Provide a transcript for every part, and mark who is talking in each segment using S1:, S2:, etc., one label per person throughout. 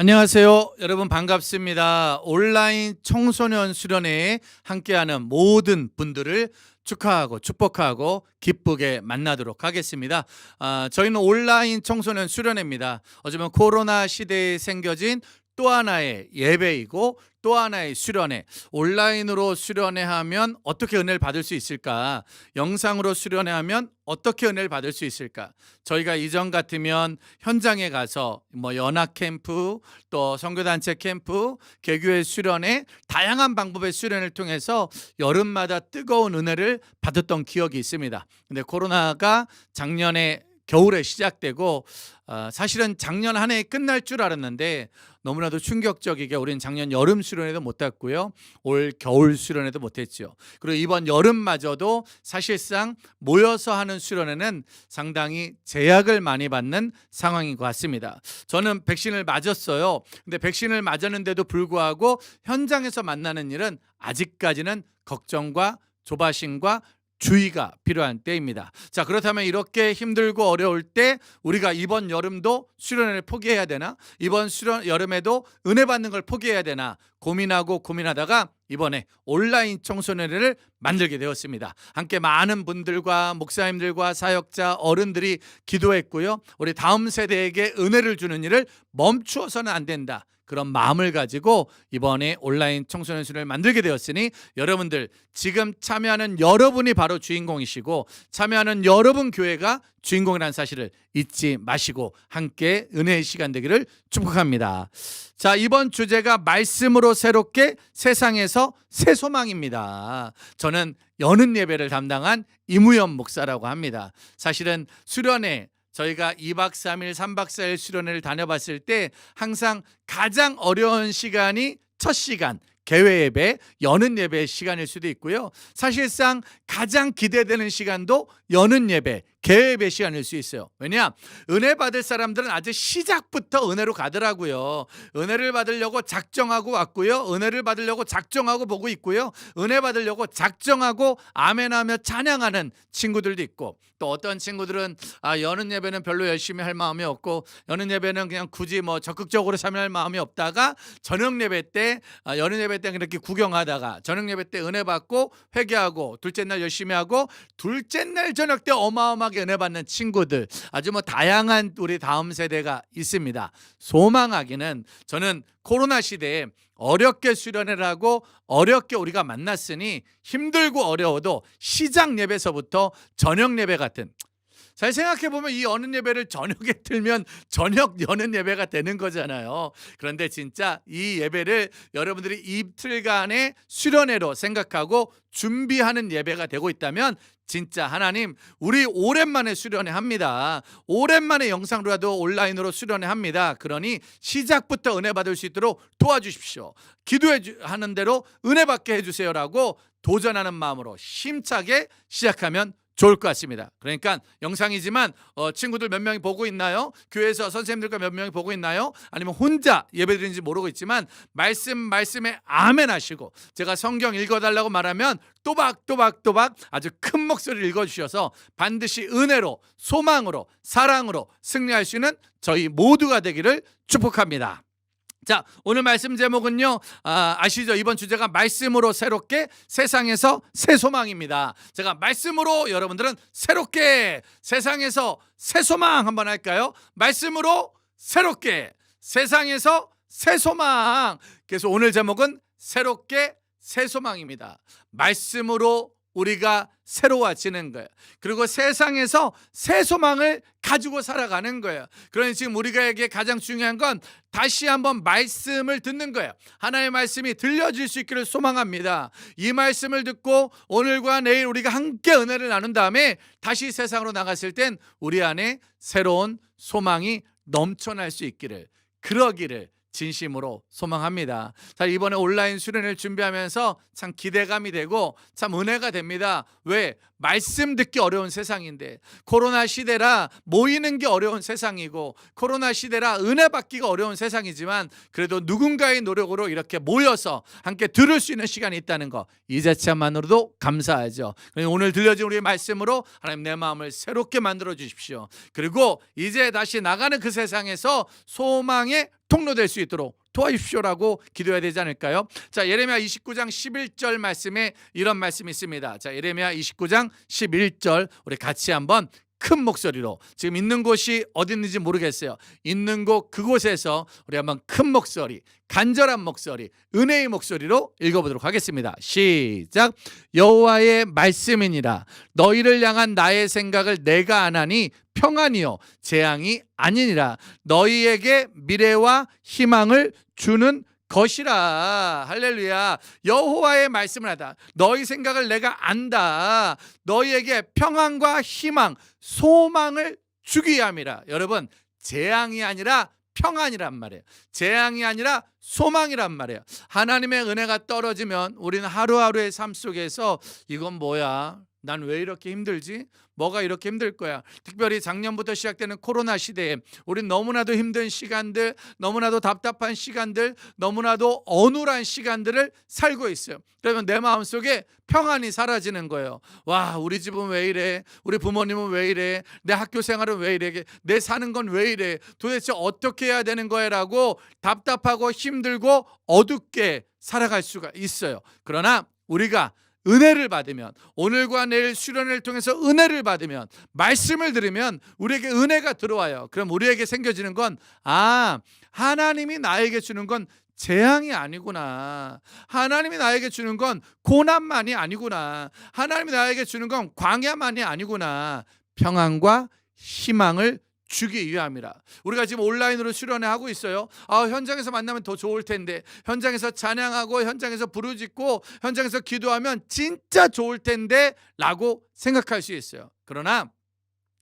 S1: 안녕하세요. 여러분 반갑습니다. 온라인 청소년 수련회에 함께하는 모든 분들을 축하하고 축복하고 기쁘게 만나도록 하겠습니다. 저희는 온라인 청소년 수련회입니다. 어쩌면 코로나 시대에 생겨진 또 하나의 예배이고 또 하나의 수련회. 온라인으로 수련회하면 어떻게 은혜를 받을 수 있을까? 영상으로 수련회하면 어떻게 은혜를 받을 수 있을까? 저희가 이전 같으면 현장에 가서 연합 캠프, 또 선교단체 캠프, 개교회 수련회, 다양한 방법의 수련을 통해서 여름마다 뜨거운 은혜를 받았던 기억이 있습니다. 근데 코로나가 작년에 겨울에 시작되고 사실은 작년 한 해 끝날 줄 알았는데 너무나도 충격적이게 우리는 작년 여름 수련회도 못 했고요. 올 겨울 수련회도 못 했죠. 그리고 이번 여름마저도 사실상 모여서 하는 수련회는 상당히 제약을 많이 받는 상황인 것 같습니다. 저는 백신을 맞았어요. 근데 백신을 맞았는데도 불구하고 현장에서 만나는 일은 아직까지는 걱정과 조바심과 주의가 필요한 때입니다. 자, 그렇다면 이렇게 힘들고 어려울 때 우리가 이번 여름도 수련회를 포기해야 되나? 이번 여름에도 은혜 받는 걸 포기해야 되나? 고민하고 고민하다가 이번에 온라인 청소년회를 만들게 되었습니다. 함께 많은 분들과 목사님들과 사역자, 어른들이 기도했고요. 우리 다음 세대에게 은혜를 주는 일을 멈추어서는 안 된다. 그런 마음을 가지고 이번에 온라인 청소년 수련회를 만들게 되었으니 여러분들 지금 참여하는 여러분이 바로 주인공이시고 참여하는 여러분 교회가 주인공이라는 사실을 잊지 마시고 함께 은혜의 시간 되기를 축복합니다. 자, 이번 주제가 말씀으로 새롭게 세상에서 새 소망입니다. 저는 여는 예배를 담당한 이무연 목사라고 합니다. 사실은 수련회 저희가 2박 3일, 3박 4일 수련회를 다녀봤을 때 항상 가장 어려운 시간이 첫 시간, 개회 예배, 여는 예배의 시간일 수도 있고요. 사실상 가장 기대되는 시간도 여는 예배, 개회 예배 시간일 수 있어요. 왜냐? 은혜 받을 사람들은 아주 시작부터 은혜로 가더라고요. 은혜를 받으려고 작정하고 왔고요. 은혜를 받으려고 작정하고 보고 있고요. 은혜 받으려고 작정하고 아멘하며 찬양하는 친구들도 있고 또 어떤 친구들은 여는 예배는 별로 열심히 할 마음이 없고 여는 예배는 그냥 굳이 적극적으로 참여할 마음이 없다가 저녁 예배 때 여는 예배 때 그렇게 구경하다가 저녁 예배 때 은혜 받고 회개하고 둘째 날 열심히 하고 둘째 날 저녁 때 어마어마하게 은혜 받는 친구들 아주 다양한 우리 다음 세대가 있습니다. 소망하기는 저는 코로나 시대에 어렵게 수련회를 하고 어렵게 우리가 만났으니 힘들고 어려워도 시작 예배서부터 저녁 예배 같은 잘 생각해보면 이 여는 예배를 저녁에 틀면 저녁 여는 예배가 되는 거잖아요. 그런데 진짜 이 예배를 여러분들이 이틀간의 수련회로 생각하고 준비하는 예배가 되고 있다면 진짜 하나님 우리 오랜만에 수련회 합니다. 오랜만에 영상으로라도 온라인으로 수련회 합니다. 그러니 시작부터 은혜 받을 수 있도록 도와주십시오. 기도하는 대로 은혜 받게 해주세요라고 도전하는 마음으로 힘차게 시작하면 좋을 것 같습니다. 그러니까 영상이지만 친구들 몇 명이 보고 있나요? 교회에서 선생님들과 몇 명이 보고 있나요? 아니면 혼자 예배드리는지 모르고 있지만 말씀에 아멘 하시고 제가 성경 읽어달라고 말하면 또박 아주 큰 목소리를 읽어주셔서 반드시 은혜로 소망으로 사랑으로 승리할 수 있는 저희 모두가 되기를 축복합니다. 자, 오늘 말씀 제목은요 아시죠? 이번 주제가 말씀으로 새롭게 세상에서 새 소망입니다. 제가 말씀으로 여러분들은 새롭게 세상에서 새 소망 한번 할까요? 말씀으로 새롭게 세상에서 새 소망. 그래서 오늘 제목은 새롭게 새 소망입니다. 말씀으로 우리가 새로워지는 거예요. 그리고 세상에서 새 소망을 가지고 살아가는 거예요. 그러니 지금 우리가에게 가장 중요한 건 다시 한번 말씀을 듣는 거예요. 하나님의 말씀이 들려질 수 있기를 소망합니다. 이 말씀을 듣고 오늘과 내일 우리가 함께 은혜를 나눈 다음에 다시 세상으로 나갔을 땐 우리 안에 새로운 소망이 넘쳐날 수 있기를 그러기를 진심으로 소망합니다. 자, 이번에 온라인 수련회를 준비하면서 참 기대감이 되고 참 은혜가 됩니다. 왜? 말씀 듣기 어려운 세상인데, 코로나 시대라 모이는 게 어려운 세상이고, 코로나 시대라 은혜 받기가 어려운 세상이지만, 그래도 누군가의 노력으로 이렇게 모여서 함께 들을 수 있는 시간이 있다는 거, 이 자체만으로도 감사하죠. 오늘 들려진 우리의 말씀으로 하나님 내 마음을 새롭게 만들어 주십시오. 그리고 이제 다시 나가는 그 세상에서 소망의 통로 될 수 있도록 도와주십시오라고 기도해야 되지 않을까요? 자, 예레미야 29장 11절 말씀에 이런 말씀이 있습니다. 자, 예레미야 29장 11절 우리 같이 한번 큰 목소리로, 지금 있는 곳이 어디 있는지 모르겠어요. 있는 곳 그곳에서 우리 한번 큰 목소리, 간절한 목소리, 은혜의 목소리로 읽어보도록 하겠습니다. 시작. 여호와의 말씀이니라. 너희를 향한 나의 생각을 내가 아나니 평안이요 재앙이 아니니라. 너희에게 미래와 희망을 주는 것이라. 할렐루야. 여호와의 말씀을 하다. 너희 생각을 내가 안다. 너희에게 평안과 희망, 소망을 주기 함이라. 여러분, 재앙이 아니라 평안이란 말이에요. 재앙이 아니라 소망이란 말이에요. 하나님의 은혜가 떨어지면 우리는 하루하루의 삶 속에서 이건 뭐야? 난 왜 이렇게 힘들지? 뭐가 이렇게 힘들 거야? 특별히 작년부터 시작되는 코로나 시대에 우린 너무나도 힘든 시간들, 너무나도 답답한 시간들, 너무나도 어눌한 시간들을 살고 있어요. 그러면 내 마음속에 평안이 사라지는 거예요. 와, 우리 집은 왜 이래? 우리 부모님은 왜 이래? 내 학교 생활은 왜 이래? 내 사는 건 왜 이래? 도대체 어떻게 해야 되는 거야? 라고 답답하고 힘들고 어둡게 살아갈 수가 있어요. 그러나 우리가 은혜를 받으면, 오늘과 내일 수련회를 통해서 은혜를 받으면, 말씀을 들으면 우리에게 은혜가 들어와요. 그럼 우리에게 생겨지는 건, 하나님이 나에게 주는 건 재앙이 아니구나. 하나님이 나에게 주는 건 고난만이 아니구나. 하나님이 나에게 주는 건 광야만이 아니구나. 평안과 희망을 주기 위함이라. 우리가 지금 온라인으로 수련회 하고 있어요. 현장에서 만나면 더 좋을 텐데, 현장에서 찬양하고 현장에서 부르짖고 현장에서 기도하면 진짜 좋을 텐데 라고 생각할 수 있어요. 그러나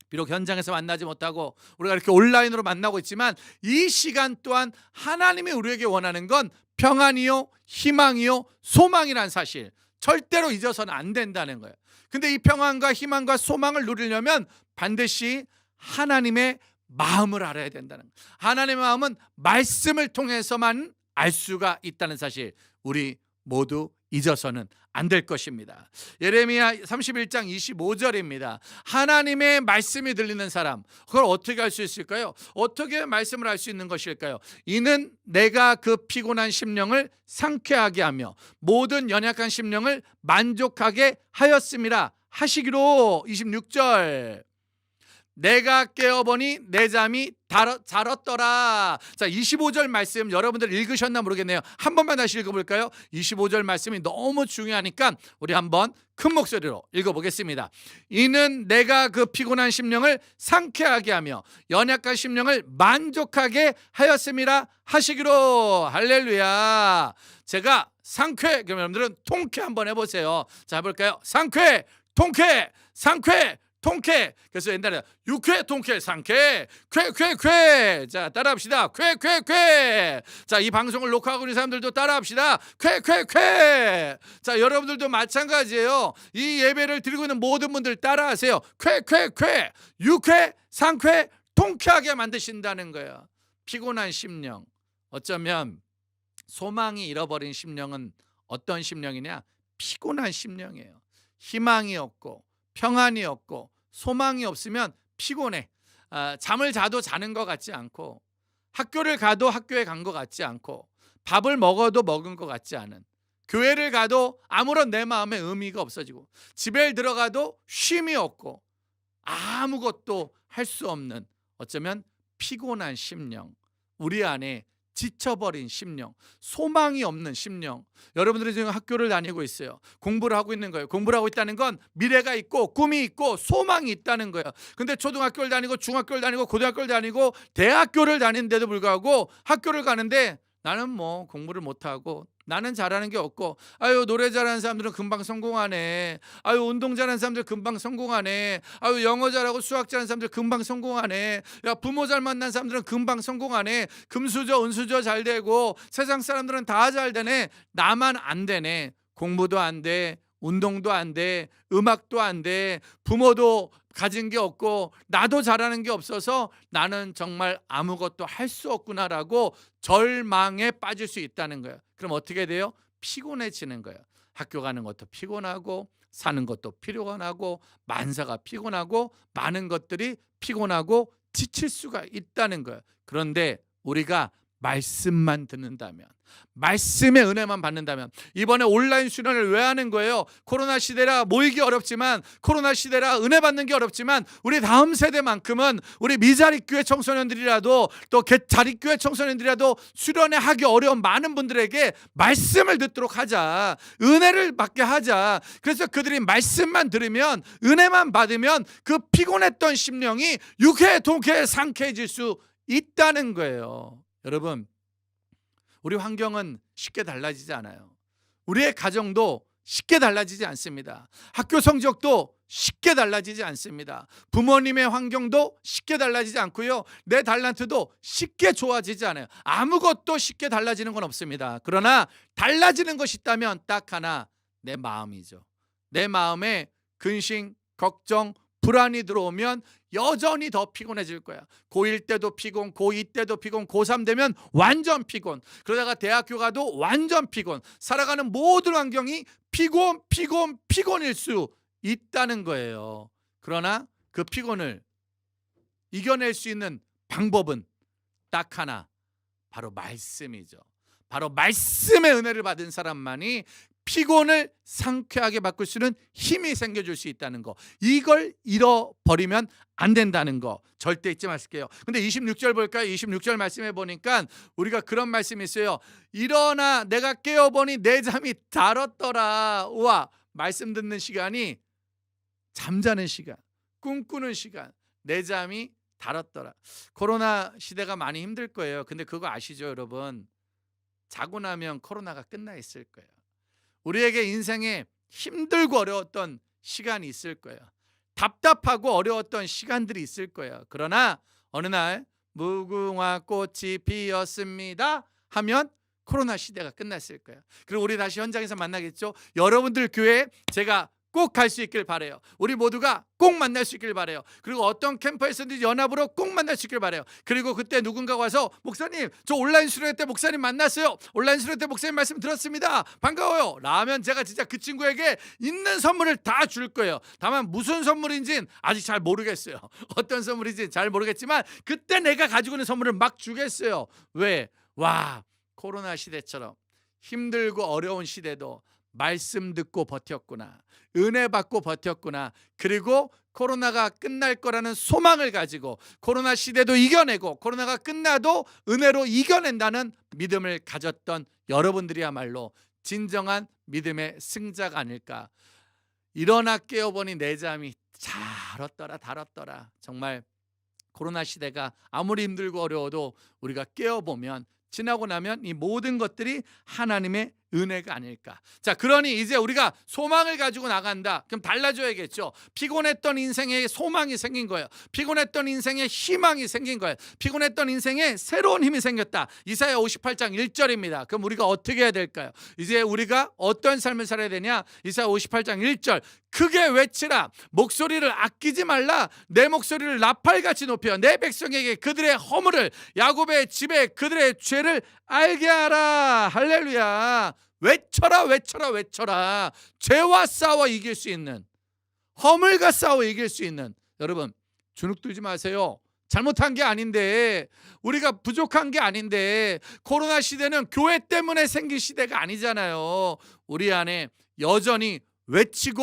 S1: 비록 현장에서 만나지 못하고 우리가 이렇게 온라인으로 만나고 있지만, 이 시간 또한 하나님이 우리에게 원하는 건 평안이요 희망이요 소망이란 사실, 절대로 잊어서는 안 된다는 거예요. 근데 이 평안과 희망과 소망을 누리려면 반드시 하나님의 마음을 알아야 된다는 거예요. 하나님의 마음은 말씀을 통해서만 알 수가 있다는 사실, 우리 모두 잊어서는 안 될 것입니다. 예레미야 31장 25절입니다. 하나님의 말씀이 들리는 사람, 그걸 어떻게 알 수 있을까요? 어떻게 말씀을 알 수 있는 것일까요? 이는 내가 그 피곤한 심령을 상쾌하게 하며 모든 연약한 심령을 만족하게 하였음이라 하시기로. 26절. 내가 깨어보니 내 잠이 잘었더라. 자, 25절 말씀 여러분들 읽으셨나 모르겠네요. 한 번만 다시 읽어볼까요? 25절 말씀이 너무 중요하니까 우리 한번 큰 목소리로 읽어보겠습니다. 이는 내가 그 피곤한 심령을 상쾌하게 하며 연약한 심령을 만족하게 하였음이라 하시기로. 할렐루야. 제가 상쾌, 그럼 여러분들은 통쾌 한번 해보세요. 자, 해볼까요? 상쾌, 통쾌, 상쾌, 통쾌. 그래서 옛날에 유쾌, 통쾌, 상쾌, 쾌. 자, 따라합시다. 쾌. 자, 이 방송을 녹화하고 있는 사람들도 따라합시다. 쾌. 자, 여러분들도 마찬가지예요. 이 예배를 드리고 있는 모든 분들 따라하세요. 쾌. 유쾌, 상쾌, 통쾌하게 만드신다는 거예요. 피곤한 심령, 어쩌면 소망이 잃어버린 심령은 어떤 심령이냐? 피곤한 심령이에요. 희망이 없고 평안이 없고 소망이 없으면 피곤해. 잠을 자도 자는 것 같지 않고, 학교를 가도 학교에 간 것 같지 않고, 밥을 먹어도 먹은 것 같지 않은, 교회를 가도 아무런 내 마음에 의미가 없어지고, 집에 들어가도 쉼이 없고 아무것도 할 수 없는, 어쩌면 피곤한 심령, 우리 안에 지쳐버린 심령, 소망이 없는 심령. 여러분들이 지금 학교를 다니고 있어요. 공부를 하고 있는 거예요. 공부를 하고 있다는 건 미래가 있고 꿈이 있고 소망이 있다는 거예요. 근데 초등학교를 다니고 중학교를 다니고 고등학교를 다니고 대학교를 다니는데도 불구하고 학교를 가는데 나는 뭐 공부를 못하고, 나는 잘하는 게 없고, 노래 잘하는 사람들은 금방 성공하네, 운동 잘하는 사람들 금방 성공하네, 영어 잘하고 수학 잘하는 사람들 금방 성공하네, 야, 부모 잘 만난 사람들은 금방 성공하네, 금수저 은수저 잘 되고 세상 사람들은 다 잘 되네, 나만 안 되네. 공부도 안 돼, 운동도 안 돼, 음악도 안 돼, 부모도 가진 게 없고 나도 잘하는 게 없어서 나는 정말 아무것도 할 수 없구나라고 절망에 빠질 수 있다는 거예요. 그럼 어떻게 돼요? 피곤해지는 거예요. 학교 가는 것도 피곤하고 사는 것도 피곤하고 만사가 피곤하고 많은 것들이 피곤하고 지칠 수가 있다는 거예요. 그런데 우리가 말씀만 듣는다면, 말씀의 은혜만 받는다면, 이번에 온라인 수련을 왜 하는 거예요? 코로나 시대라 모이기 어렵지만, 코로나 시대라 은혜 받는 게 어렵지만, 우리 다음 세대만큼은 우리 미자립교회 청소년들이라도 또 자립교회 청소년들이라도 수련회 하기 어려운 많은 분들에게 말씀을 듣도록 하자, 은혜를 받게 하자. 그래서 그들이 말씀만 들으면, 은혜만 받으면 그 피곤했던 심령이 유쾌 통쾌 상쾌해질 수 있다는 거예요. 여러분, 우리 환경은 쉽게 달라지지 않아요. 우리의 가정도 쉽게 달라지지 않습니다. 학교 성적도 쉽게 달라지지 않습니다. 부모님의 환경도 쉽게 달라지지 않고요. 내 달란트도 쉽게 좋아지지 않아요. 아무것도 쉽게 달라지는 건 없습니다. 그러나 달라지는 것이 있다면 딱 하나, 내 마음이죠. 내 마음에 근심, 걱정, 불안이 들어오면 여전히 더 피곤해질 거야. 고1 때도 피곤, 고2 때도 피곤, 고3 되면 완전 피곤, 그러다가 대학교 가도 완전 피곤, 살아가는 모든 환경이 피곤일 수 있다는 거예요. 그러나 그 피곤을 이겨낼 수 있는 방법은 딱 하나, 바로 말씀이죠. 바로 말씀의 은혜를 받은 사람만이 피곤을 상쾌하게 바꿀 수 있는 힘이 생겨줄 수 있다는 거, 이걸 잃어버리면 안 된다는 거 절대 잊지 마실게요. 근데 26절 볼까요? 26절 말씀해 보니까 우리가 그런 말씀이 있어요. 일어나 내가 깨어보니 내 잠이 달았더라. 우와, 말씀 듣는 시간이 잠자는 시간, 꿈꾸는 시간, 내 잠이 달았더라. 코로나 시대가 많이 힘들 거예요. 근데 그거 아시죠, 여러분? 자고 나면 코로나가 끝나 있을 거예요. 우리에게 인생에 힘들고 어려웠던 시간이 있을 거예요. 답답하고 어려웠던 시간들이 있을 거예요. 그러나 어느 날 무궁화 꽃이 피었습니다 하면 코로나 시대가 끝났을 거예요. 그리고 우리 다시 현장에서 만나겠죠. 여러분들 교회에 제가 꼭 갈 수 있길 바라요. 우리 모두가 꼭 만날 수 있길 바라요. 그리고 어떤 캠퍼에서든지 연합으로 꼭 만날 수 있길 바라요. 그리고 그때 누군가가 와서, 목사님 저 온라인 수련회 때 목사님 만났어요, 온라인 수련회 때 목사님 말씀 들었습니다, 반가워요 라면 제가 진짜 그 친구에게 있는 선물을 다 줄 거예요. 다만 무슨 선물인지는 아직 잘 모르겠어요. 어떤 선물인지 잘 모르겠지만 그때 내가 가지고 있는 선물을 막 주겠어요. 왜? 와, 코로나 시대처럼 힘들고 어려운 시대도 말씀 듣고 버텼구나, 은혜 받고 버텼구나, 그리고 코로나가 끝날 거라는 소망을 가지고 코로나 시대도 이겨내고 코로나가 끝나도 은혜로 이겨낸다는 믿음을 가졌던 여러분들이야말로 진정한 믿음의 승자가 아닐까. 일어나 깨어보니 내 잠이 달았더라. 정말 코로나 시대가 아무리 힘들고 어려워도 우리가 깨어보면, 지나고 나면 이 모든 것들이 하나님의 은혜가 아닐까. 자, 그러니 이제 우리가 소망을 가지고 나간다. 그럼 달라져야겠죠. 피곤했던 인생에 소망이 생긴 거예요. 피곤했던 인생에 희망이 생긴 거예요. 피곤했던 인생에 새로운 힘이 생겼다. 이사야 58장 1절입니다. 그럼 우리가 어떻게 해야 될까요? 이제 우리가 어떤 삶을 살아야 되냐? 이사야 58장 1절, 크게 외치라, 목소리를 아끼지 말라, 내 목소리를 나팔같이 높여 내 백성에게 그들의 허물을, 야곱의 집에 그들의 죄를 알게 하라. 할렐루야. 외쳐라. 죄와 싸워 이길 수 있는, 허물과 싸워 이길 수 있는, 여러분 주눅 들지 마세요. 잘못한 게 아닌데, 우리가 부족한 게 아닌데, 코로나 시대는 교회 때문에 생긴 시대가 아니잖아요. 우리 안에 여전히 외치는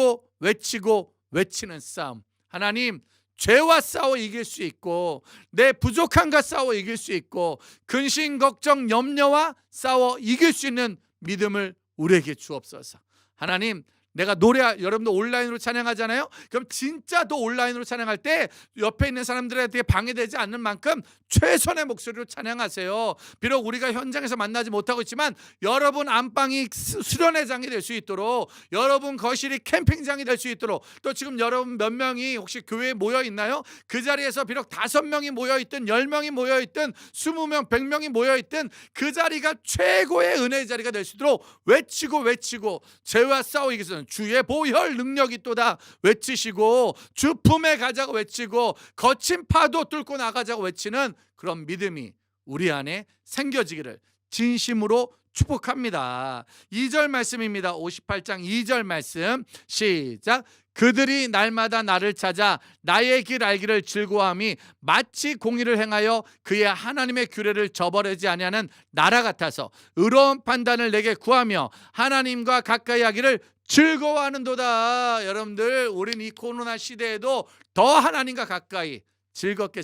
S1: 싸움. 하나님, 죄와 싸워 이길 수 있고, 내 부족함과 싸워 이길 수 있고, 근심, 걱정, 염려와 싸워 이길 수 있는 믿음을 우리에게 주옵소서. 하나님, 내가 여러분도 온라인으로 찬양하잖아요. 그럼 진짜 또 온라인으로 찬양할 때 옆에 있는 사람들한테 방해되지 않는 만큼 최선의 목소리로 찬양하세요. 비록 우리가 현장에서 만나지 못하고 있지만 여러분 안방이 수련회장이 될 수 있도록, 여러분 거실이 캠핑장이 될 수 있도록, 또 지금 여러분 몇 명이 혹시 교회에 모여 있나요? 그 자리에서 비록 5명이 모여 있든 10명이 모여 있든 20명, 100명이 모여 있든 그 자리가 최고의 은혜의 자리가 될 수 있도록 외치고 죄와 싸워 이기는 나는 주의 보혈 능력이 있도다 외치시고 주 품에 가자고 외치고 거친 파도 뚫고 나가자고 외치는 그런 믿음이 우리 안에 생겨지기를 진심으로 축복합니다. 2절 말씀입니다. 58장 2절 말씀 시작. 그들이 날마다 나를 찾아 나의 길 알기를 즐거워함이 마치 공의를 행하여 그의 하나님의 규례를 저버리지 아니하는 나라 같아서 의로운 판단을 내게 구하며 하나님과 가까이 하기를 즐거워하는도다. 여러분들, 우린 이 코로나 시대에도 더 하나님과 가까이 즐겁게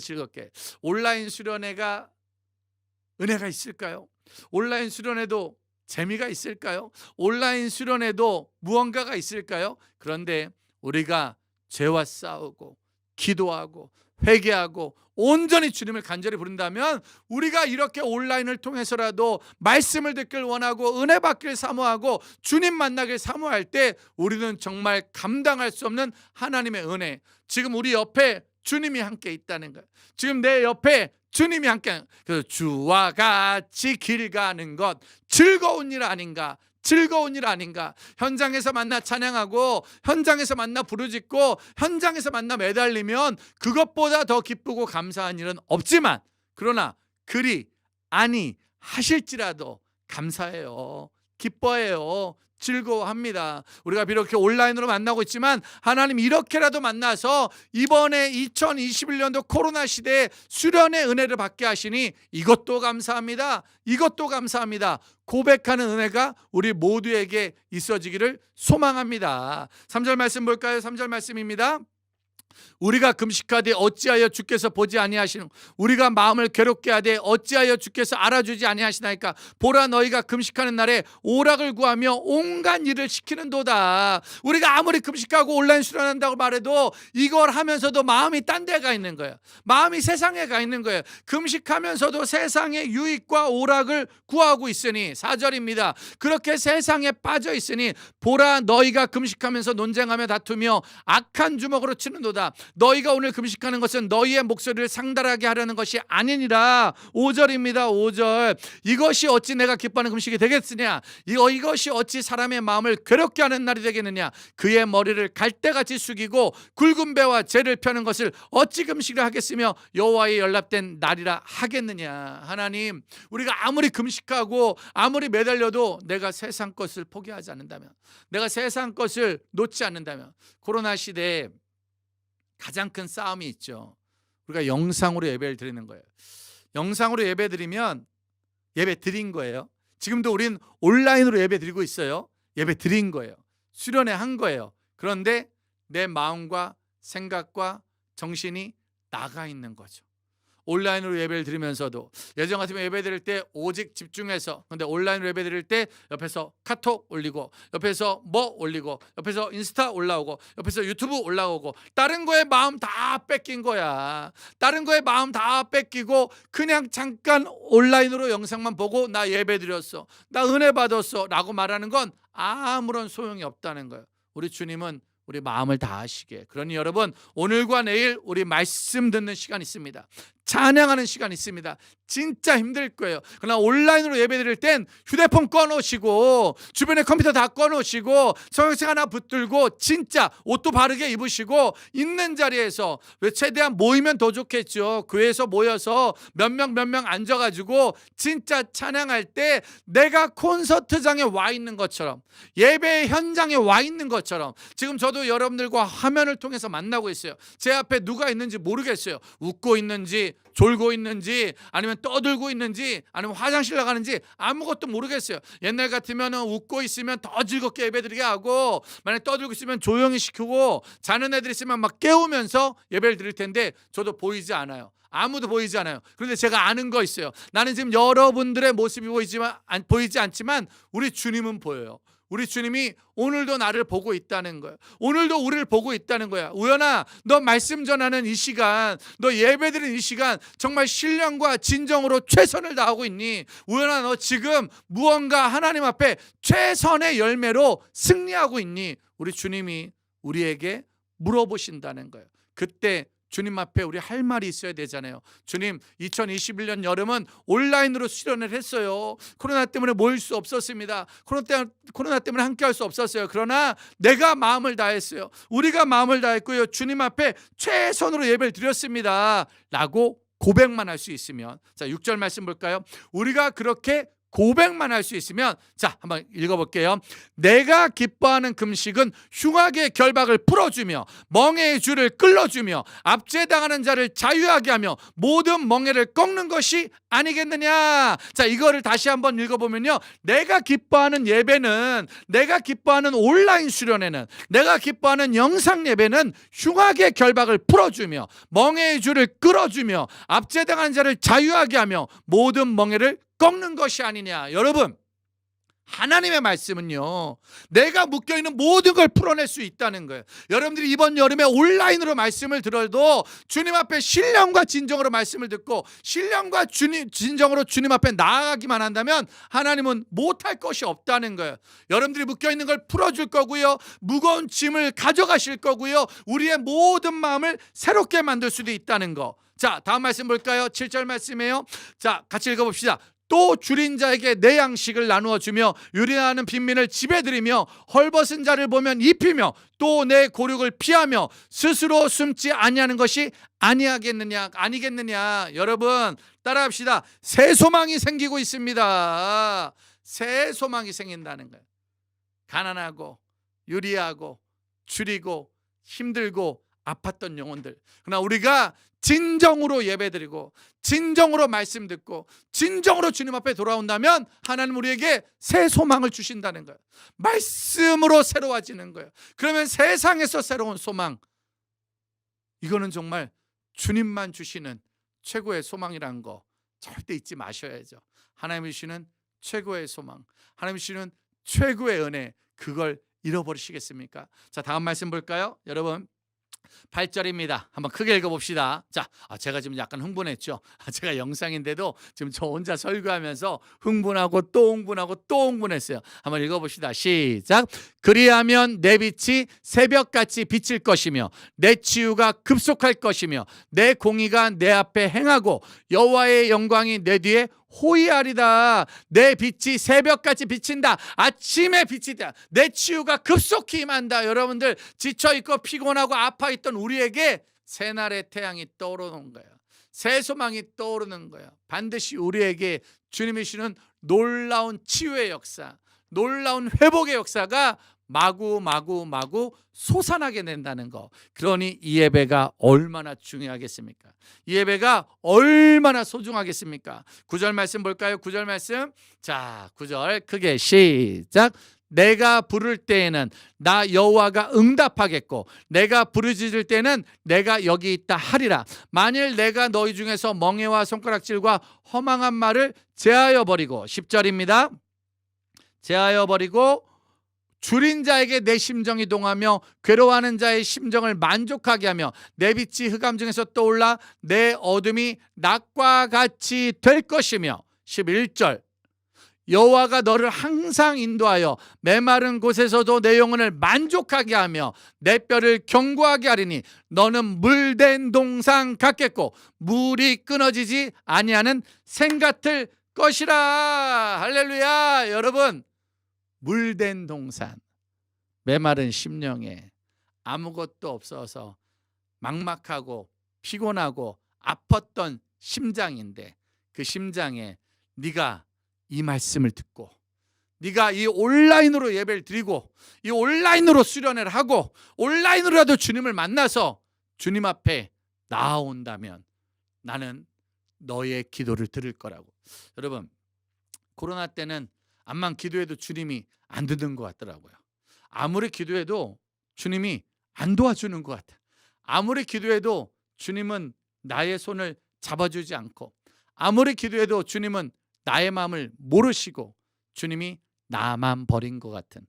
S1: 온라인 수련회가 은혜가 있을까요? 온라인 수련회도 재미가 있을까요? 온라인 수련회도 무언가가 있을까요? 그런데 우리가 죄와 싸우고 기도하고 회개하고 온전히 주님을 간절히 부른다면 우리가 이렇게 온라인을 통해서라도 말씀을 듣길 원하고 은혜 받길 사모하고 주님 만나길 사모할 때 우리는 정말 감당할 수 없는 하나님의 은혜, 지금 우리 옆에 주님이 함께 있다는 거예요. 지금 내 옆에 주님이 함께, 그래서 주와 같이 길 가는 것 즐거운 일 아닌가? 즐거운 일 아닌가? 현장에서 만나 찬양하고 현장에서 만나 부르짖고 현장에서 만나 매달리면 그것보다 더 기쁘고 감사한 일은 없지만, 그러나 그리 아니 하실지라도 감사해요, 기뻐해요, 즐거워합니다. 우리가 비록 이렇게 온라인으로 만나고 있지만 하나님 이렇게라도 만나서 이번에 2021년도 코로나 시대에 수련의 은혜를 받게 하시니 이것도 감사합니다, 이것도 감사합니다 고백하는 은혜가 우리 모두에게 있어지기를 소망합니다. 3절 말씀 볼까요? 3절 말씀입니다. 우리가 금식하되 어찌하여 주께서 보지 아니하시는, 우리가 마음을 괴롭게 하되 어찌하여 주께서 알아주지 아니하시나이까. 보라, 너희가 금식하는 날에 오락을 구하며 온갖 일을 시키는도다. 우리가 아무리 금식하고 온라인 수련한다고 말해도 이걸 하면서도 마음이 딴 데 가 있는 거예요. 마음이 세상에 가 있는 거예요. 금식하면서도 세상의 유익과 오락을 구하고 있으니, 4절입니다. 그렇게 세상에 빠져 있으니 보라, 너희가 금식하면서 논쟁하며 다투며 악한 주먹으로 치는도다. 너희가 오늘 금식하는 것은 너희의 목소리를 상달하게 하려는 것이 아니니라. 5절입니다. 5절. 이것이 어찌 내가 기뻐하는 금식이 되겠으냐? 이것이 어찌 사람의 마음을 괴롭게 하는 날이 되겠느냐? 그의 머리를 갈대같이 숙이고 굵은 배와 재를 펴는 것을 어찌 금식을 하겠으며 여호와의 연락된 날이라 하겠느냐? 하나님, 우리가 아무리 금식하고 아무리 매달려도 내가 세상 것을 포기하지 않는다면, 내가 세상 것을 놓지 않는다면, 코로나 시대에 가장 큰 싸움이 있죠. 우리가 영상으로 예배를 드리는 거예요. 영상으로 예배 드리면 예배 드린 거예요. 지금도 우린 온라인으로 예배 드리고 있어요. 예배 드린 거예요. 수련회 한 거예요. 그런데 내 마음과 생각과 정신이 나가 있는 거죠. 온라인으로 예배를 드리면서도 예전 같으면 예배 드릴 때 오직 집중해서, 근데 온라인으로 예배 드릴 때 옆에서 카톡 올리고, 옆에서 뭐 올리고, 옆에서 인스타 올라오고, 옆에서 유튜브 올라오고, 다른 거에 마음 다 뺏긴 거야. 다른 거에 마음 다 뺏기고 그냥 잠깐 온라인으로 영상만 보고 나 예배 드렸어, 나 은혜 받았어 라고 말하는 건 아무런 소용이 없다는 거예요. 우리 주님은 우리 마음을 다하시게. 그러니 여러분, 오늘과 내일 우리 말씀 듣는 시간 있습니다. 찬양하는 시간 있습니다. 진짜 힘들 거예요. 그러나 온라인으로 예배드릴 땐 휴대폰 꺼놓으시고 주변에 컴퓨터 다 꺼놓으시고 성경책 하나 붙들고 진짜 옷도 바르게 입으시고 있는 자리에서, 최대한 모이면 더 좋겠죠. 교회에서 모여서 몇 명 앉아가지고 진짜 찬양할 때 내가 콘서트장에 와 있는 것처럼, 예배 현장에 와 있는 것처럼, 지금 저도 여러분들과 화면을 통해서 만나고 있어요. 제 앞에 누가 있는지 모르겠어요. 웃고 있는지 졸고 있는지 아니면 떠들고 있는지 아니면 화장실 나가는지 아무것도 모르겠어요. 옛날 같으면 웃고 있으면 더 즐겁게 예배드리게 하고, 만약에 떠들고 있으면 조용히 시키고, 자는 애들 있으면 막 깨우면서 예배를 드릴 텐데 저도 보이지 않아요. 아무도 보이지 않아요. 그런데 제가 아는 거 있어요. 나는 지금 여러분들의 모습이 보이지 않지만 우리 주님은 보여요. 우리 주님이 오늘도 나를 보고 있다는 거예요. 오늘도 우리를 보고 있다는 거야. 우연아, 너 말씀 전하는 이 시간, 너 예배드리는 이 시간 정말 신령과 진정으로 최선을 다하고 있니? 우연아, 너 지금 무언가 하나님 앞에 최선의 열매로 승리하고 있니? 우리 주님이 우리에게 물어보신다는 거예요. 그때 주님 앞에 우리 할 말이 있어야 되잖아요. 주님, 2021년 여름은 온라인으로 수련을 했어요. 코로나 때문에 모일 수 없었습니다. 코로나 때문에 함께 할 수 없었어요. 그러나 내가 마음을 다했어요. 우리가 마음을 다했고요. 주님 앞에 최선으로 예배를 드렸습니다. 라고 고백만 할 수 있으면, 자, 6절 말씀 볼까요? 우리가 그렇게 고백만 할 수 있으면, 자, 한번 읽어볼게요. 내가 기뻐하는 금식은 흉악의 결박을 풀어주며 멍에의 줄을 끌어주며 압제당하는 자를 자유하게 하며 모든 멍에를 꺾는 것이 아니겠느냐. 자, 이거를 다시 한번 읽어보면요, 내가 기뻐하는 예배는, 내가 기뻐하는 온라인 수련회는, 내가 기뻐하는 영상 예배는 흉악의 결박을 풀어주며 멍에의 줄을 끌어주며 압제당하는 자를 자유하게 하며 모든 멍에를 꺾는 것이 아니냐. 여러분, 하나님의 말씀은요, 내가 묶여있는 모든 걸 풀어낼 수 있다는 거예요. 여러분들이 이번 여름에 온라인으로 말씀을 들어도 주님 앞에 신령과 진정으로 말씀을 듣고 신령과 진정으로 주님 앞에 나아가기만 한다면 하나님은 못할 것이 없다는 거예요. 여러분들이 묶여있는 걸 풀어줄 거고요, 무거운 짐을 가져가실 거고요, 우리의 모든 마음을 새롭게 만들 수도 있다는 거. 자, 다음 말씀 볼까요? 7절 말씀이에요. 자, 같이 읽어봅시다. 또 줄인 자에게 내 양식을 나누어 주며 유린하는 빈민을 집에 들이며 헐벗은 자를 보면 입히며 또 내 고륙을 피하며 스스로 숨지 아니하는 것이 아니겠느냐. 여러분, 따라합시다. 새 소망이 생기고 있습니다. 새 소망이 생긴다는 거예요. 가난하고 유리하고 줄이고 힘들고 아팠던 영혼들, 그러나 우리가 진정으로 예배드리고 진정으로 말씀 듣고 진정으로 주님 앞에 돌아온다면 하나님 우리에게 새 소망을 주신다는 거예요. 말씀으로 새로워지는 거예요. 그러면 세상에서 새로운 소망, 이거는 정말 주님만 주시는 최고의 소망이라는 거 절대 잊지 마셔야죠. 하나님이 주시는 최고의 소망, 하나님이 주시는 최고의 은혜, 그걸 잃어버리시겠습니까? 자, 다음 말씀 볼까요? 여러분, 8절입니다. 한번 크게 읽어봅시다. 자, 제가 지금 약간 흥분했죠. 제가 영상인데도 지금 저 혼자 설교하면서 흥분하고 또 흥분하고 또 흥분했어요. 한번 읽어봅시다. 시작. 그리하면 내 빛이 새벽같이 비칠 것이며 내 치유가 급속할 것이며 내 공의가 내 앞에 행하고 여호와의 영광이 내 뒤에 호위하리다. 내 빛이 새벽같이 비친다. 아침에 비치다. 내 치유가 급속히 임한다. 여러분들, 지쳐있고 피곤하고 아파있던 우리에게 새날의 태양이 떠오르는 거예요. 새 소망이 떠오르는 거예요. 반드시 우리에게 주님이 주시는 놀라운 치유의 역사, 놀라운 회복의 역사가 마구 솟아나게 된다는 거. 그러니 이 예배가 얼마나 중요하겠습니까? 이 예배가 얼마나 소중하겠습니까? 9절 말씀 볼까요? 9절 말씀. 자, 9절 크게 시작. 내가 부를 때에는 나 여호와가 응답하겠고 내가 부르짖을 때는 내가 여기 있다 하리라. 만일 내가 너희 중에서 멍에와 손가락질과 허망한 말을 제하여 버리고, 10절입니다. 제하여 버리고 줄인 자에게 내 심정이 동하며 괴로워하는 자의 심정을 만족하게 하며 내 빛이 흑암 중에서 떠올라 내 어둠이 낮과 같이 될 것이며, 11절. 여호와가 너를 항상 인도하여 메마른 곳에서도 내 영혼을 만족하게 하며 내 뼈를 견고하게 하리니 너는 물된 동상 같겠고 물이 끊어지지 아니하는 샘 같을 것이라. 할렐루야. 여러분, 물된 동산, 메마른 심령에 아무것도 없어서 막막하고 피곤하고 아팠던 심장인데, 그 심장에 네가 이 말씀을 듣고 네가 이 온라인으로 예배를 드리고 이 온라인으로 수련회를 하고 온라인으로라도 주님을 만나서 주님 앞에 나아온다면 나는 너의 기도를 들을 거라고. 여러분, 코로나 때는 암만 기도해도 주님이 안 듣는 것 같더라고요. 아무리 기도해도 주님이 안 도와주는 것 같아요. 아무리 기도해도 주님은 나의 손을 잡아주지 않고, 아무리 기도해도 주님은 나의 마음을 모르시고 주님이 나만 버린 것 같은,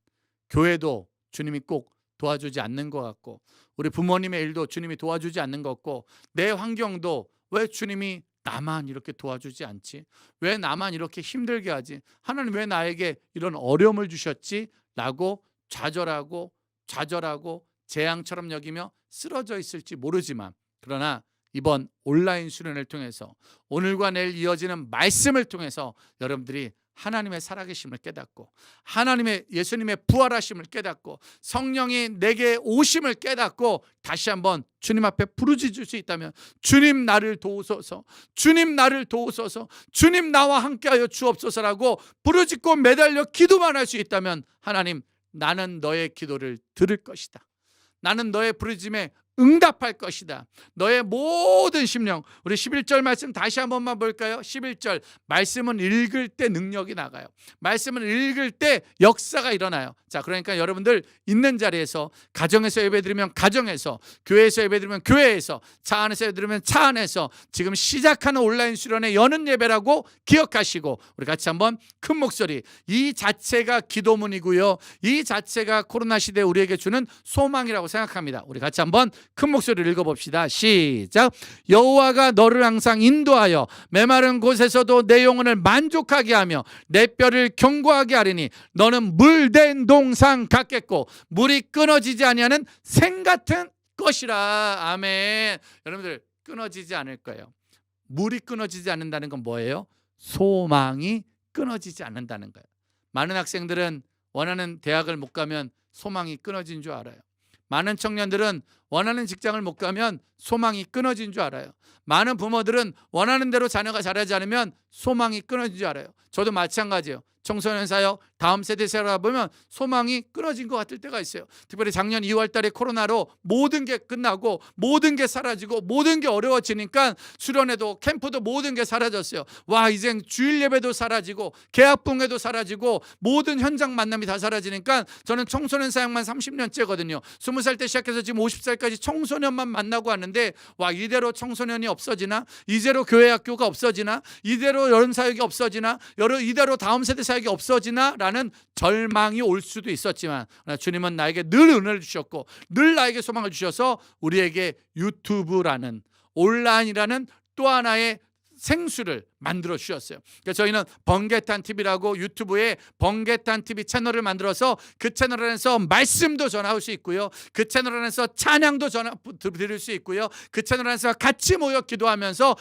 S1: 교회도 주님이 꼭 도와주지 않는 것 같고, 우리 부모님의 일도 주님이 도와주지 않는 것 같고, 내 환경도 왜 주님이 나만 이렇게 도와주지 않지? 왜 나만 이렇게 힘들게 하지? 하나님 왜 나에게 이런 어려움을 주셨지? 라고 좌절하고 재앙처럼 여기며 쓰러져 있을지 모르지만, 그러나 이번 온라인 수련을 통해서 오늘과 내일 이어지는 말씀을 통해서 여러분들이 하나님의 살아계심을 깨닫고 하나님의 예수님의 부활하심을 깨닫고 성령이 내게 오심을 깨닫고 다시 한번 주님 앞에 부르짖을 수 있다면 주님 나를 도우소서, 주님 나를 도우소서, 주님 나와 함께하여 주옵소서라고 부르짖고 매달려 기도만 할 수 있다면 하나님, 나는 너의 기도를 들을 것이다. 나는 너의 부르짖음에 응답할 것이다. 너의 모든 심령. 우리 11절 말씀 다시 한 번만 볼까요? 11절 말씀은 읽을 때 능력이 나가요. 말씀은 읽을 때 역사가 일어나요. 자, 그러니까 여러분들 있는 자리에서, 가정에서 예배드리면 가정에서, 교회에서 예배드리면 교회에서, 차 안에서 예배드리면 차 안에서 지금 시작하는 온라인 수련회 여는 예배라고 기억하시고 우리 같이 한번 큰 목소리, 이 자체가 기도문이고요, 이 자체가 코로나 시대에 우리에게 주는 소망이라고 생각합니다. 우리 같이 한번 큰 목소리를 읽어봅시다. 시작. 여호와가 너를 항상 인도하여 메마른 곳에서도 내 영혼을 만족하게 하며 내 뼈를 견고하게 하리니 너는 물된 동상 같겠고 물이 끊어지지 아니하는 생 같은 것이라. 아멘. 여러분들, 끊어지지 않을 거예요. 물이 끊어지지 않는다는 건 뭐예요? 소망이 끊어지지 않는다는 거예요. 많은 학생들은 원하는 대학을 못 가면 소망이 끊어진 줄 알아요. 많은 청년들은 원하는 직장을 못 가면 소망이 끊어진 줄 알아요. 많은 부모들은 원하는 대로 자녀가 자라지 않으면 소망이 끊어진 줄 알아요. 저도 마찬가지예요. 청소년 사역, 다음 세대 세대가 보면 소망이 끊어진 것 같을 때가 있어요. 특별히 작년 2월 달에 코로나로 모든 게 끝나고 모든 게 사라지고 모든 게 어려워지니까 수련회도 캠프도 모든 게 사라졌어요. 와, 이젠 주일 예배도 사라지고 계약봉회도 사라지고 모든 현장 만남이 다 사라지니까 저는 청소년 사역만 30년째거든요. 20살 때 시작해서 지금 50살까지 청소년만 만나고 왔는데, 와, 이대로 청소년이 없어지나? 이대로 교회 학교가 없어지나? 이대로 여름 사역이 없어지나? 이대로 다음 세대 사역이 없어지나? 라는 절망이 올 수도 있었지만 주님은 나에게 늘 은혜를 주셨고 늘 나에게 소망을 주셔서 우리에게 유튜브라는, 온라인이라는 또 하나의 생수를 만들어 주셨어요. 그래서 저희는 번개탄 TV라고 유튜브에 번개탄 TV 채널을 만들어서 그 채널 안에서 말씀도 전할 수 있고요, 그 채널 안에서 찬양도 드릴 수 있고요, 그 채널 안에서 같이 모여 기도하면서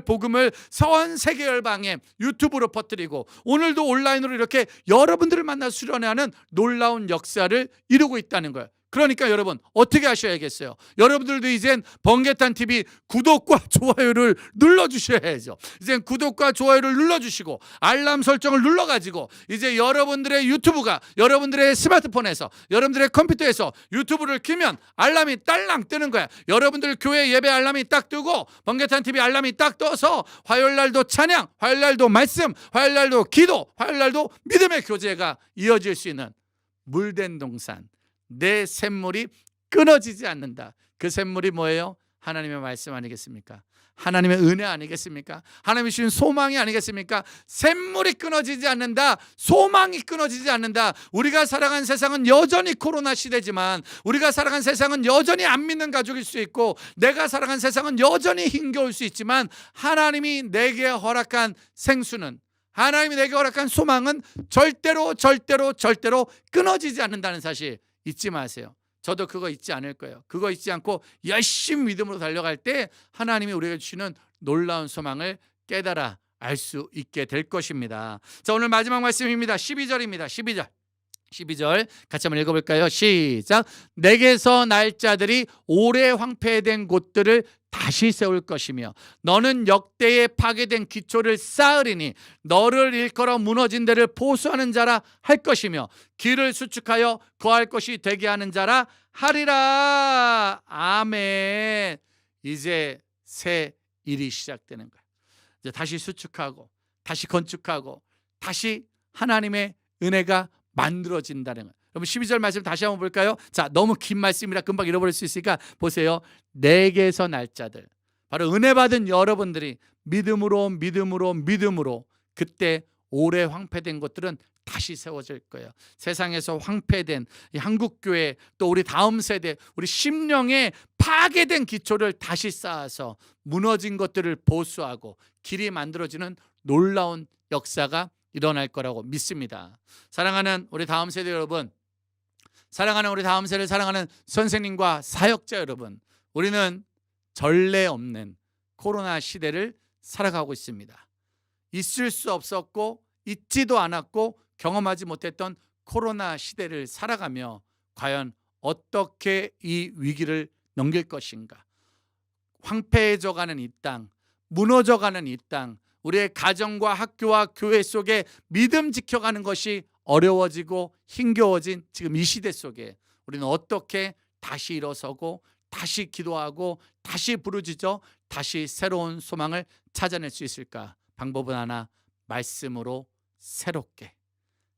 S1: 복음을 전 세계 열방에 유튜브로 퍼뜨리고 오늘도 온라인으로 이렇게 여러분들을 만나 수련회하는 놀라운 역사를 이루고 있다는 거예요. 그러니까 여러분, 어떻게 하셔야겠어요? 여러분들도 이젠 번개탄 TV 구독과 좋아요를 눌러주셔야죠. 이젠 구독과 좋아요를 눌러주시고 알람 설정을 눌러가지고 이제 여러분들의 유튜브가 여러분들의 스마트폰에서, 여러분들의 컴퓨터에서 유튜브를 켜면 알람이 딸랑 뜨는 거야. 여러분들 교회 예배 알람이 딱 뜨고 번개탄 TV 알람이 딱 떠서 화요일날도 찬양, 화요일날도 말씀, 화요일날도 기도, 화요일날도 믿음의 교제가 이어질 수 있는 물된 동산, 내 샘물이 끊어지지 않는다. 그 샘물이 뭐예요? 하나님의 말씀 아니겠습니까? 하나님의 은혜 아니겠습니까? 하나님이 주신 소망이 아니겠습니까? 샘물이 끊어지지 않는다. 소망이 끊어지지 않는다. 우리가 살아간 세상은 여전히 코로나 시대지만, 우리가 살아간 세상은 여전히 안 믿는 가족일 수 있고, 내가 살아간 세상은 여전히 힘겨울 수 있지만, 하나님이 내게 허락한 생수는, 하나님이 내게 허락한 소망은 절대로 끊어지지 않는다는 사실 잊지 마세요. 저도 그거 잊지 않을 거예요. 그거 잊지 않고 열심히 믿음으로 달려갈 때 하나님이 우리에게 주시는 놀라운 소망을 깨달아 알 수 있게 될 것입니다. 자, 오늘 마지막 말씀입니다. 12절입니다. 12절 같이 한번 읽어볼까요? 시작. 내게서 날짜들이 오래 황폐된 곳들을 다시 세울 것이며 너는 역대에 파괴된 기초를 쌓으리니 너를 일컬어 무너진 데를 보수하는 자라 할 것이며 길을 수축하여 거할 것이 되게 하는 자라 하리라. 아멘. 이제 새 일이 시작되는 거예요. 이제 다시 수축하고 다시 건축하고 다시 하나님의 은혜가 만들어진다는 거예요. 여러분 12절 말씀 다시 한번 볼까요? 자, 너무 긴 말씀이라 금방 잃어버릴 수 있으니까 보세요. 내게서 날짜들, 바로 은혜 받은 여러분들이 믿음으로 그때 오래 황폐된 것들은 다시 세워질 거예요. 세상에서 황폐된 이 한국교회, 또 우리 다음 세대, 우리 심령의 파괴된 기초를 다시 쌓아서 무너진 것들을 보수하고 길이 만들어지는 놀라운 역사가 일어날 거라고 믿습니다. 사랑하는 우리 다음 세대 여러분, 사랑하는 우리 다음 세대를 사랑하는 선생님과 사역자 여러분, 우리는 전례 없는 코로나 시대를 살아가고 있습니다. 있을 수 없었고 있지도 않았고 경험하지 못했던 코로나 시대를 살아가며 과연 어떻게 이 위기를 넘길 것인가? 황폐해져가는 이 땅, 무너져가는 이 땅, 우리의 가정과 학교와 교회 속에 믿음 지켜가는 것이 어려워지고 힘겨워진 지금 이 시대 속에 우리는 어떻게 다시 일어서고 다시 기도하고 다시 부르짖어 다시 새로운 소망을 찾아낼 수 있을까? 방법은 하나, 말씀으로 새롭게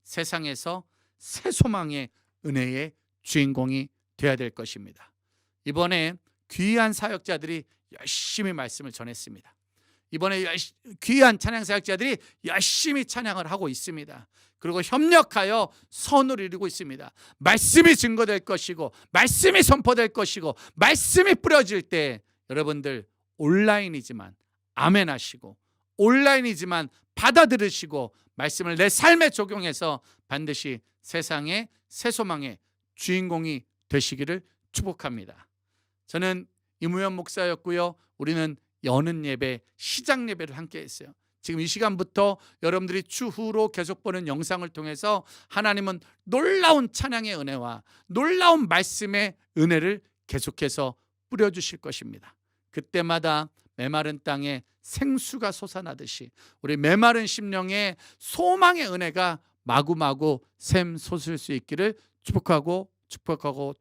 S1: 세상에서 새 소망의 은혜의 주인공이 되어야 될 것입니다. 이번에 귀한 사역자들이 열심히 말씀을 전했습니다. 이번에 귀한 찬양 사역자들이 열심히 찬양을 하고 있습니다. 그리고 협력하여 선을 이루고 있습니다. 말씀이 증거될 것이고 말씀이 선포될 것이고 말씀이 뿌려질 때 여러분들 온라인이지만 아멘 하시고 온라인이지만 받아들으시고 말씀을 내 삶에 적용해서 반드시 세상의 새 소망의 주인공이 되시기를 축복합니다. 저는 이무현 목사였고요. 우리는 여는 예배, 시작 예배를 함께 했어요. 지금 이 시간부터 여러분들이 추후로 계속 보는 영상을 통해서 하나님은 놀라운 찬양의 은혜와 놀라운 말씀의 은혜를 계속해서 뿌려주실 것입니다. 그때마다 메마른 땅에 생수가 솟아나듯이 우리 메마른 심령에 소망의 은혜가 마구마구 샘솟을 수 있기를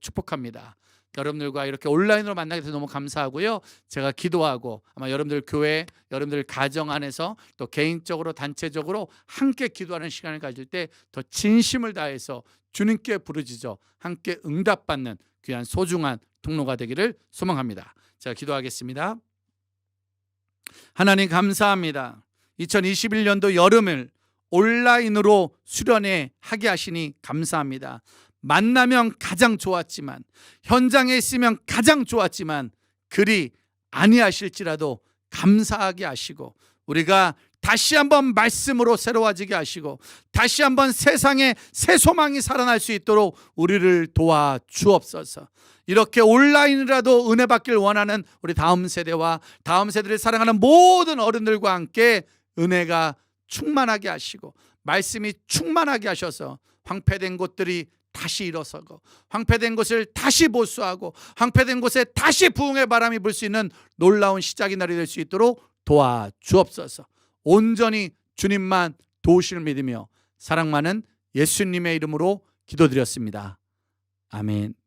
S1: 축복합니다. 여러분들과 이렇게 온라인으로 만나게 돼서 너무 감사하고요. 제가 기도하고 아마 여러분들 교회, 여러분들 가정 안에서 또 개인적으로 단체적으로 함께 기도하는 시간을 가질 때 더 진심을 다해서 주님께 부르짖어 함께 응답받는 귀한 소중한 통로가 되기를 소망합니다. 제가 기도하겠습니다. 하나님 감사합니다. 2021년도 여름을 온라인으로 수련회 하게 하시니 감사합니다. 만나면 가장 좋았지만 현장에 있으면 가장 좋았지만 그리 아니하실지라도 감사하게 하시고 우리가 다시 한번 말씀으로 새로워지게 하시고 다시 한번 세상에 새 소망이 살아날 수 있도록 우리를 도와 주옵소서. 이렇게 온라인이라도 은혜 받길 원하는 우리 다음 세대와 다음 세대를 사랑하는 모든 어른들과 함께 은혜가 충만하게 하시고 말씀이 충만하게 하셔서 황폐된 곳들이 다시 일어서고 황폐된 곳을 다시 보수하고 황폐된 곳에 다시 부흥의 바람이 불 수 있는 놀라운 시작의 날이 될 수 있도록 도와주옵소서. 온전히 주님만 도우실 믿으며 사랑 많은 예수님의 이름으로 기도드렸습니다. 아멘.